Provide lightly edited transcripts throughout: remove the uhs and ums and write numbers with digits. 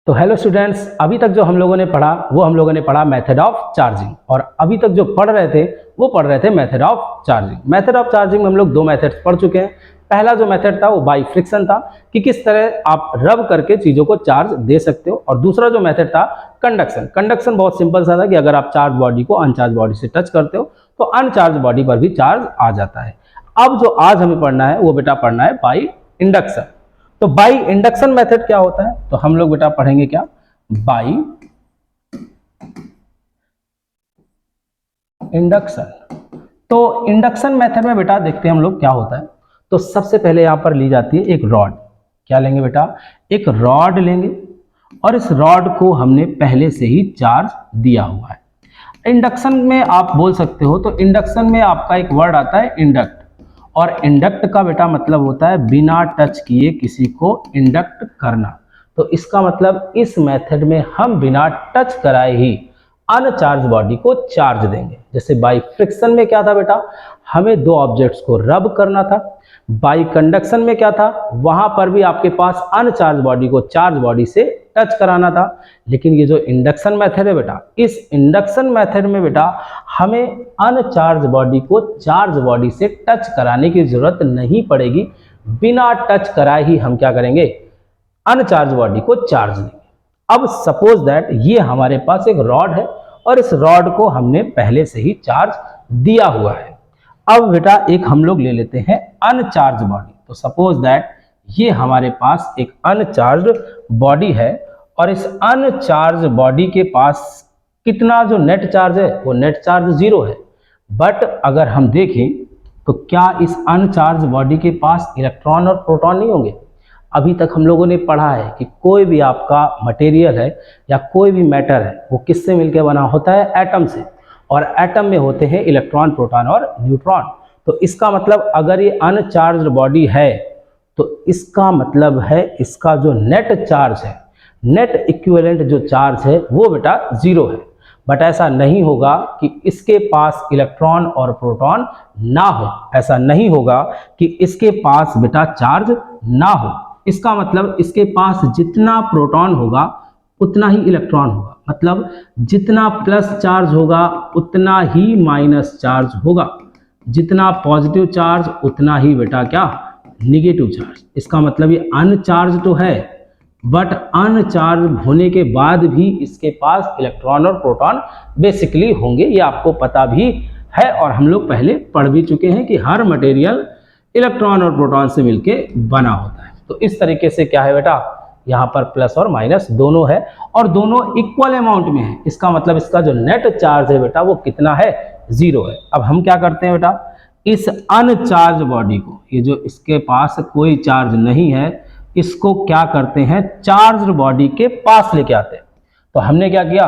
तो hello students, अभी तक जो हम लोगों ने पढ़ा वो हम लोगों ने पढ़ा मेथड ऑफ चार्जिंग। और अभी तक जो पढ़ रहे थे वो पढ़ रहे थे method of charging. Method of charging में हम लोग दो मेथड्स पढ़ चुके हैं। पहला जो मेथड था वो बाई फ्रिक्शन था कि किस तरह आप रब करके चीज़ों को चार्ज दे सकते हो, और दूसरा जो मेथड था कंडक्शन। कंडक्शन बहुत सिंपल सा था कि अगर आप चार्ज बॉडी को अनचार्ज बॉडी से टच करते हो तो अनचार्ज बॉडी पर भी चार्ज आ जाता है। अब जो आज हमें पढ़ना है वो बेटा पढ़ना है बाई इंडक्शन। तो बाई इंडक्शन मेथड क्या होता है, तो हम लोग बेटा पढ़ेंगे क्या, बाई इंडक्शन। तो इंडक्शन मेथड में बेटा देखते हैं हम लोग क्या होता है। तो सबसे पहले यहां पर ली जाती है एक रॉड। क्या लेंगे बेटा, एक रॉड लेंगे, और इस रॉड को हमने पहले से ही चार्ज दिया हुआ है। इंडक्शन में आप बोल सकते हो, तो इंडक्शन में आपका एक वर्ड आता है इंडक्ट, और इंडक्ट का बेटा मतलब होता है बिना टच किए किसी को इंडक्ट करना। तो इसका मतलब इस मेथड में हम बिना टच कराए ही अनचार्ज बॉडी को चार्ज देंगे। जैसे बाई फ्रिक्शन में क्या था बेटा, हमें दो ऑब्जेक्ट्स को रब करना था। बाई कंडक्शन में क्या था, वहां पर भी आपके पास अनचार्ज बॉडी को चार्ज बॉडी से टच कराना था। लेकिन ये जो इंडक्शन मेथड है बेटा, इस इंडक्शन मेथड में बेटा हमें अनचार्ज बॉडी को चार्ज बॉडी से टच कराने की जरूरत नहीं पड़ेगी। बिना टच कराए ही हम क्या करेंगे, अनचार्ज बॉडी को चार्ज देंगे। अब सपोज दैट ये हमारे पास एक रॉड है, और इस रॉड को हमने पहले से ही चार्ज दिया हुआ है। अब बेटा एक हम लोग ले लेते हैं अनचार्ज बॉडी। तो सपोज दैट ये हमारे पास एक अनचार्ज बॉडी है, और इस अनचार्ज बॉडी के पास कितना जो नेट चार्ज है वो नेट चार्ज 0 है। बट अगर हम देखें तो क्या इस अनचार्ज बॉडी के पास इलेक्ट्रॉन और प्रोटॉन नहीं होंगे। अभी तक हम लोगों ने पढ़ा है कि कोई भी आपका मटेरियल है या कोई भी मैटर है वो किससे मिलकर बना होता है, एटम से, और एटम में होते हैं इलेक्ट्रॉन, प्रोटॉन और न्यूट्रॉन। तो इसका मतलब अगर ये अनचार्ज बॉडी है तो इसका मतलब है इसका जो नेट चार्ज है, नेट इक्विवेलेंट जो चार्ज है वो बेटा 0 है। बट ऐसा नहीं होगा कि इसके पास इलेक्ट्रॉन और प्रोटॉन ना हो, ऐसा नहीं होगा कि इसके पास बेटा चार्ज ना हो। इसका मतलब इसके पास जितना प्रोटॉन होगा उतना ही इलेक्ट्रॉन होगा, मतलब जितना प्लस चार्ज होगा उतना ही माइनस चार्ज होगा, जितना पॉजिटिव चार्ज उतना ही बेटा क्या, निगेटिव चार्ज। इसका मतलब ये अनचार्ज तो है, बट अनचार्ज होने के बाद भी इसके पास इलेक्ट्रॉन और प्रोटॉन बेसिकली होंगे। ये आपको पता भी है, और हम लोग पहले पढ़ भी चुके हैं कि हर मटेरियल इलेक्ट्रॉन और प्रोटॉन से मिलके बना होता है। तो इस तरीके से क्या है बेटा, यहाँ पर प्लस और माइनस दोनों है, और दोनों इक्वल अमाउंट में है। इसका मतलब इसका जो नेट चार्ज है बेटा वो कितना है, 0 है। अब हम क्या करते हैं बेटा, इस अनचार्ज बॉडी को, ये जो इसके पास कोई चार्ज नहीं है, इसको क्या करते हैं, चार्ज बॉडी के पास लेके आते हैं। तो हमने क्या किया,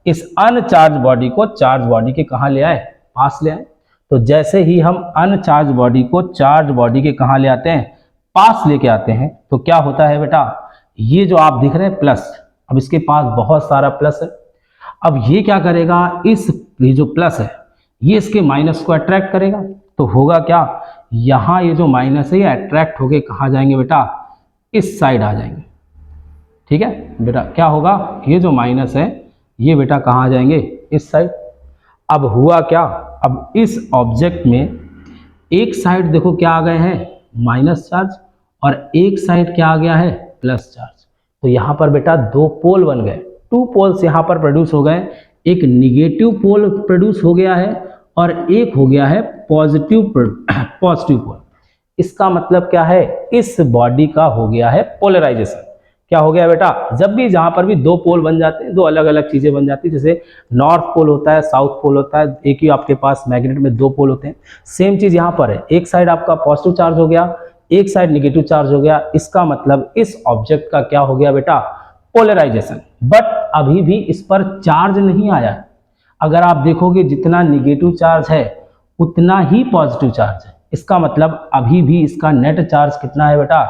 इस अनचार्ज बॉडी को चार्ज बॉडी के कहाँ ले आए, पास ले आए। तो जैसे ही हम अनचार्ज बॉडी को चार्ज बॉडी के कहाँ ले आते हैं, पास लेके आते हैं, तो क्या होता है बेटा, ये जो आप दिख रहे हैं प्लस, अब इसके पास बहुत सारा प्लस है। अब ये क्या करेगा, ये जो प्लस है ये इसके माइनस को अट्रैक्ट करेगा। तो होगा क्या, यहाँ ये जो माइनस है ये अट्रैक्ट होके कहाँ जाएंगे बेटा, इस साइड आ जाएंगे। ठीक है बेटा, क्या होगा, ये जो माइनस है ये बेटा कहाँ आ जाएंगे, इस साइड। अब हुआ क्या, अब इस ऑब्जेक्ट में एक साइड देखो क्या आ गए हैं, माइनस चार्ज, और एक साइड क्या आ गया है, प्लस चार्ज। तो यहाँ पर बेटा दो पोल बन गए, 2 पोल्स यहाँ पर प्रोड्यूस हो गए। एक निगेटिव पोल प्रोड्यूस हो गया है और एक हो गया है पॉजिटिव पोल। इसका मतलब क्या है, इस बॉडी का हो गया है पोलराइजेशन। क्या हो गया बेटा, जब भी जहां पर भी 2 पोल बन जाते हैं, 2 अलग अलग चीजें बन जाती है, जैसे नॉर्थ पोल होता है, साउथ पोल होता है, एक ही आपके पास मैग्नेट में 2 पोल होते हैं। सेम चीज यहाँ पर है, एक साइड आपका पॉजिटिव चार्ज हो गया, एक साइड निगेटिव चार्ज हो गया। इसका मतलब इस ऑब्जेक्ट का क्या हो गया बेटा, पोलराइजेशन। बट अभी भी इस पर चार्ज नहीं आया। अगर आप देखोगे जितना निगेटिव चार्ज है उतना ही पॉजिटिव चार्ज है। इसका मतलब अभी भी इसका नेट चार्ज कितना है बेटा,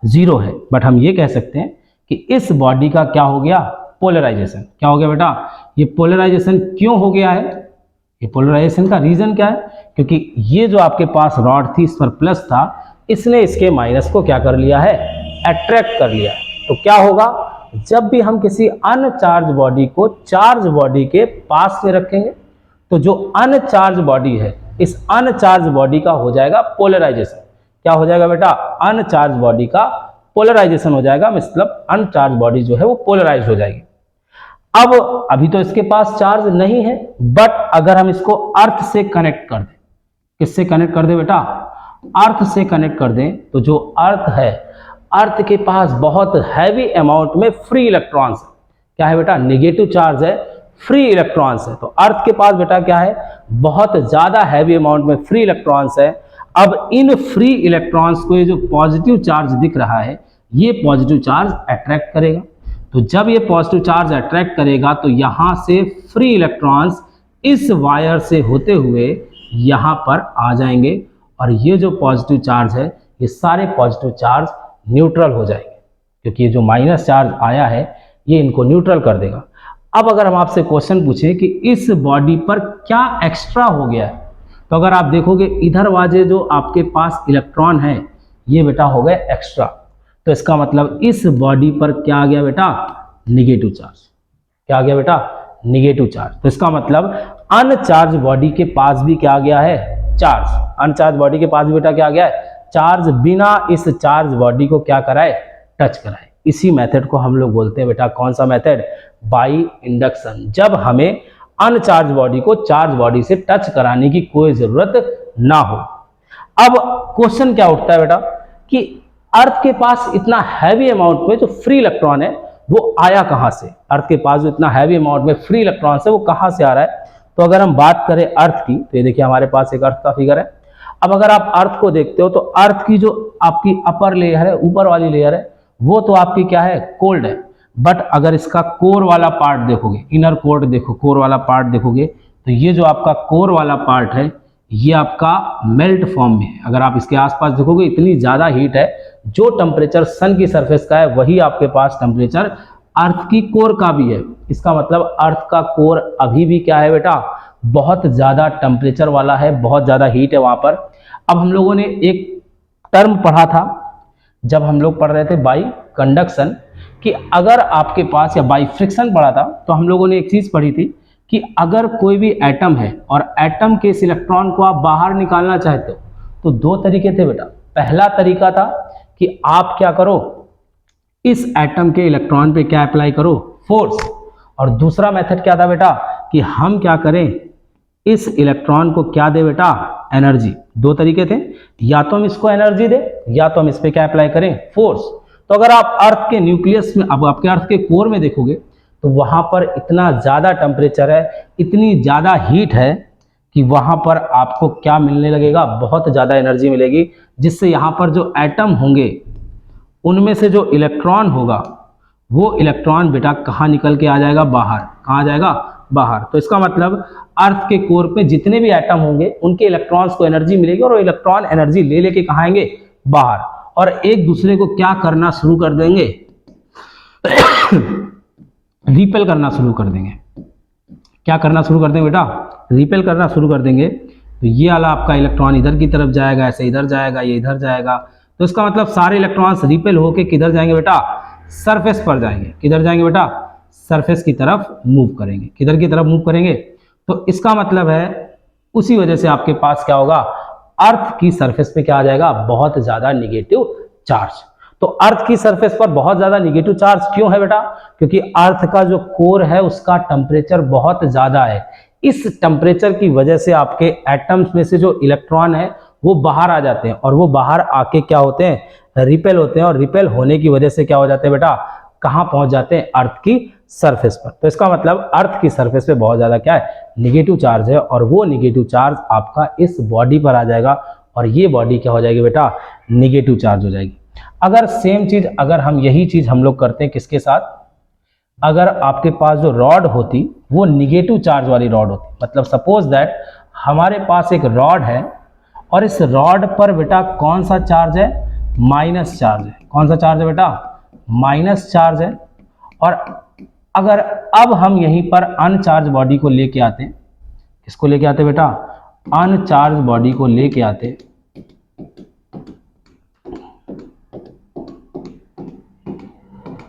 0 है। बट हम ये कह सकते हैं कि इस बॉडी का क्या हो गया, पोलराइजेशन। क्या हो गया बेटा, ये पोलराइजेशन क्यों हो गया है, ये पोलराइजेशन का रीजन क्या है, क्योंकि ये जो आपके पास रॉड थी इस पर प्लस था, इसने इसके माइनस को क्या कर लिया है, अट्रैक्ट कर लिया है। तो क्या होगा, जब भी हम किसी अनचार्ज बॉडी को चार्ज बॉडी के पास में रखेंगे तो जो अनचार्ज बॉडी है, इस अनचार्ज बॉडी का हो जाएगा पोलराइजेशन। क्या हो जाएगा बेटा? अनचार्ज बॉडी का पोलराइजेशन हो जाएगा, मतलब अनचार्ज बॉडी जो है वो पोलराइज हो जाएगी। अब अभी तो इसके पास चार्ज नहीं है, बट अगर हम इसको अर्थ से कनेक्ट कर दें, किससे कनेक्ट कर दें बेटा? अर्थ से कनेक्ट कर दें, तो जो अर्थ है, अर्थ के पास बहुत हैवी अमाउंट में फ्री इलेक्ट्रॉन्स है। क्या है बेटा? नेगेटिव चार्ज है, फ्री इलेक्ट्रॉन्स है। तो अर्थ के पास बेटा क्या है? बहुत ज्यादा हैवी अमाउंट में फ्री इलेक्ट्रॉन्स है। अब इन फ्री इलेक्ट्रॉन्स को ये जो पॉजिटिव चार्ज दिख रहा है, ये पॉजिटिव चार्ज अट्रैक्ट करेगा। तो जब ये पॉजिटिव चार्ज अट्रैक्ट करेगा तो यहां से फ्री इलेक्ट्रॉन्स इस वायर से होते हुए यहां पर आ जाएंगे, और ये जो पॉजिटिव चार्ज है, ये सारे पॉजिटिव चार्ज न्यूट्रल हो जाएंगे, क्योंकि ये जो माइनस चार्ज आया है ये इनको न्यूट्रल कर देगा। अब अगर हम आपसे क्वेश्चन पूछें कि इस बॉडी पर क्या एक्स्ट्रा हो गया है, तो अगर आप देखोगे इधर वाले जो आपके पास इलेक्ट्रॉन है, ये बेटा हो गए एक्स्ट्रा। तो इसका मतलब इस बॉडी पर क्या आ गया बेटा? Negative charge. क्या आ गया बेटा? Negative charge. तो इसका मतलब अनचार्ज बॉडी के पास भी क्या आ गया है? चार्ज। अनचार्ज बॉडी के पास भी बेटा क्या आ गया है? चार्ज, बिना इस चार्ज बॉडी को क्या कराए? टच कराए। इसी मेथड को हम लोग बोलते हैं बेटा, कौन सा मेथड? By induction. जब हमें अनचार्ज बॉडी को चार्ज बॉडी से टच कराने की कोई जरूरत ना हो। अब क्वेश्चन क्या उठता है बेटा कि अर्थ के पास इतना हैवी अमाउंट में जो फ्री इलेक्ट्रॉन है वो आया कहां से? अर्थ के पास जो इतना हैवी अमाउंट में फ्री इलेक्ट्रॉन है वो कहां से आ रहा है? तो अगर हम बात करें अर्थ की, तो ये देखिए हमारे पास एक अर्थ का फिगर है। अब अगर आप अर्थ को देखते हो तो अर्थ की जो आपकी अपर लेयर है, ऊपर वाली लेयर है, वो तो आपकी क्या है? कोल्ड है। बट अगर इसका कोर वाला पार्ट देखोगे, इनर कोर देखो, कोर वाला पार्ट देखोगे, तो ये जो आपका कोर वाला पार्ट है ये आपका मेल्ट फॉर्म में है। अगर आप इसके आसपास देखोगे इतनी ज्यादा हीट है, जो टेम्परेचर सन की सरफेस का है वही आपके पास टेम्परेचर अर्थ की कोर का भी है। इसका मतलब अर्थ का कोर अभी भी क्या है बेटा? बहुत ज्यादा टेम्परेचर वाला है, बहुत ज्यादा हीट है वहां पर। अब हम लोगों ने एक टर्म पढ़ा था जब हम लोग पढ़ रहे थे बाई कंडक्शन, कि अगर आपके पास, या बाई फ्रिक्शन पढ़ा था, तो हम लोगों ने एक चीज पढ़ी थी कि अगर कोई भी एटम है और एटम के इस इलेक्ट्रॉन को आप बाहर निकालना चाहते हो तो दो तरीके थे बेटा। पहला तरीका था कि आप क्या करो, इस एटम के इलेक्ट्रॉन पे क्या अप्लाई करो? फोर्स। और दूसरा मेथड क्या था बेटा कि हम क्या करें, इस इलेक्ट्रॉन को क्या दे बेटा? एनर्जी। दो तरीके थे, या तो हम इसको एनर्जी दे, या तो हम इस पे क्या अप्लाई करें? फोर्स। तो अगर आप अर्थ के न्यूक्लियस में, अब आपके अर्थ के कोर में देखोगे तो वहां पर इतना ज्यादा टेम्परेचर है, इतनी ज्यादा हीट है कि वहां पर आपको क्या मिलने लगेगा? बहुत ज्यादा एनर्जी मिलेगी, जिससे यहां पर जो एटम होंगे उनमें से जो इलेक्ट्रॉन होगा वो इलेक्ट्रॉन बेटा कहाँ निकल के आ जाएगा? बाहर। कहाँ आ जाएगा? बाहर। तो इसका मतलब अर्थ के कोर पे जितने भी एटम होंगे उनके इलेक्ट्रॉन्स को एनर्जी मिलेगी, और वो इलेक्ट्रॉन एनर्जी ले लेके कहाँ आएंगे? बाहर। और एक दूसरे को क्या करना शुरू कर देंगे? रिपेल करना शुरू कर देंगे। क्या करना शुरू कर देंगे बेटा? रिपेल करना शुरू कर देंगे। तो ये वाला आपका इलेक्ट्रॉन इधर की तरफ जाएगा, ऐसे इधर जाएगा, ये इधर जाएगा। तो इसका मतलब सारे इलेक्ट्रॉन्स रिपेल होके किधर जाएंगे बेटा? सरफेस पर जाएंगे। किधर जाएंगे बेटा? सरफेस की तरफ मूव करेंगे। किधर की तरफ मूव करेंगे? तो इसका मतलब है उसी वजह से आपके पास क्या होगा? अर्थ की सरफेस पे क्या आ जाएगा? बहुत ज्यादा निगेटिव चार्ज। तो अर्थ की सरफेस पर बहुत ज्यादा निगेटिव चार्ज क्यों है बेटा? क्योंकि अर्थ का जो कोर है उसका टेम्परेचर बहुत ज्यादा है। इस टेम्परेचर की वजह से आपके एटम्स में से जो इलेक्ट्रॉन है वो बाहर आ जाते हैं, और वो बाहर आके क्या होते हैं? रिपेल होते हैं, और रिपेल होने की वजह से क्या हो जाते हैं बेटा? कहां पहुंच जाते हैं? अर्थ की सरफेस पर। तो इसका मतलब अर्थ की सरफेस पे बहुत ज्यादा क्या है? निगेटिव चार्ज है, और वो निगेटिव चार्ज आपका इस बॉडी पर आ जाएगा, और ये बॉडी क्या हो जाएगी बेटा? निगेटिव चार्ज हो जाएगी। अगर सेम चीज, अगर हम यही चीज हम लोग करते हैं किसके साथ? अगर आपके पास जो रॉड होती वो निगेटिव चार्ज वाली रॉड होती, मतलब सपोज दैट हमारे पास एक रॉड है, और इस रॉड पर बेटा कौन सा चार्ज है? माइनस चार्ज है। कौन सा चार्ज है बेटा? माइनस चार्ज है। और अगर अब हम यहीं पर अनचार्ज बॉडी को लेके आते हैं, किसको लेके आते बेटा? अनचार्ज बॉडी को लेके आते,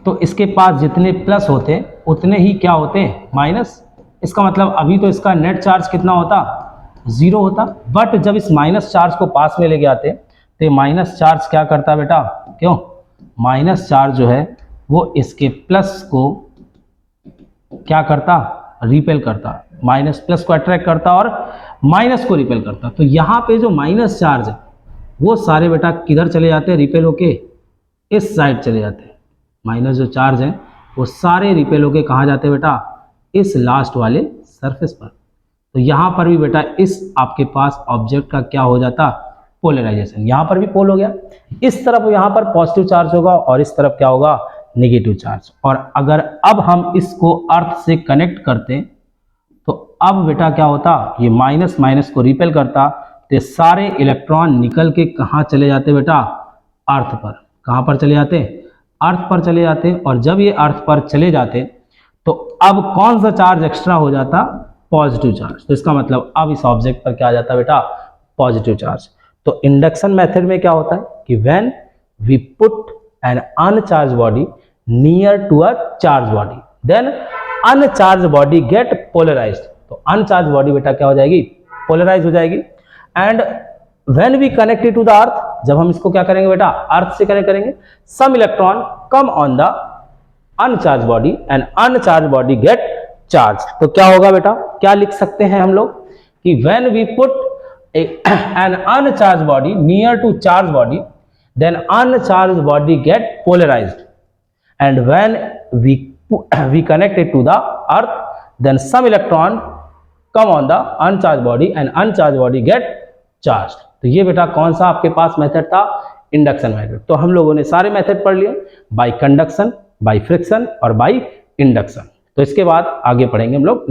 तो इसके पास जितने प्लस होते हैं उतने ही क्या होते हैं, माइनस। इसका मतलब अभी तो इसका नेट चार्ज कितना होता, 0 होता, बट जब इस माइनस चार्ज को पास में लेके आते तो माइनस चार्ज क्या करता बेटा, क्यों, माइनस चार्ज जो है वो इसके प्लस को क्या करता, रिपेल करता, माइनस प्लस को अट्रैक्ट करता और माइनस को रिपेल करता। तो यहाँ पे जो माइनस चार्ज है वो सारे बेटा किधर चले जाते हैं, रिपेल होके इस साइड चले जाते हैं। माइनस जो चार्ज है वो सारे रिपेल होके कहाँ जाते हैं बेटा, इस लास्ट वाले सरफेस पर। तो यहाँ पर भी बेटा इस आपके पास ऑब्जेक्ट का क्या हो जाता, पोलराइजेशन। यहाँ पर भी पोल हो गया, इस तरफ यहाँ पर पॉजिटिव चार्ज होगा और इस तरफ क्या होगा, नेगेटिव चार्ज। और अगर अब हम इसको अर्थ से कनेक्ट करते तो अब बेटा क्या होता, ये माइनस माइनस को रिपेल करता, तो सारे इलेक्ट्रॉन निकल के कहाँ चले जाते बेटा, अर्थ पर। कहाँ पर चले जाते, अर्थ पर चले जाते। और जब ये अर्थ पर चले जाते तो अब कौन सा चार्ज एक्स्ट्रा हो जाता, पॉजिटिव चार्ज। तो इसका मतलब अब इस ऑब्जेक्ट पर क्या आ जाता बेटा, पॉजिटिव चार्ज। तो इंडक्शन मेथड में क्या होता है कि when we put an uncharge body near to a charge body then uncharge body get polarised. तो अनचार्ज बॉडी बेटा क्या हो जाएगी, पोलराइज हो जाएगी। And when we connect to the earth, जब हम इसको क्या करेंगे बेटा, अर्थ से कनेक्ट करेंगे, some electron come on the uncharged body and uncharged body get charged. तो क्या होगा बेटा, क्या लिख सकते हैं हम लोग कि when we put an uncharge body near to charge body then uncharge body get polarised and when we connect it to the earth then some electron come on the uncharged body and uncharged body get charged। तो ये बेटा कौन सा आपके पास method था, induction method. तो हम लोगों ने सारे मेथड पढ़ लिए, बाय कंडक्शन, बाय फ्रिक्शन और बाय इंडक्शन। तो इसके बाद आगे पढ़ेंगे हम लोग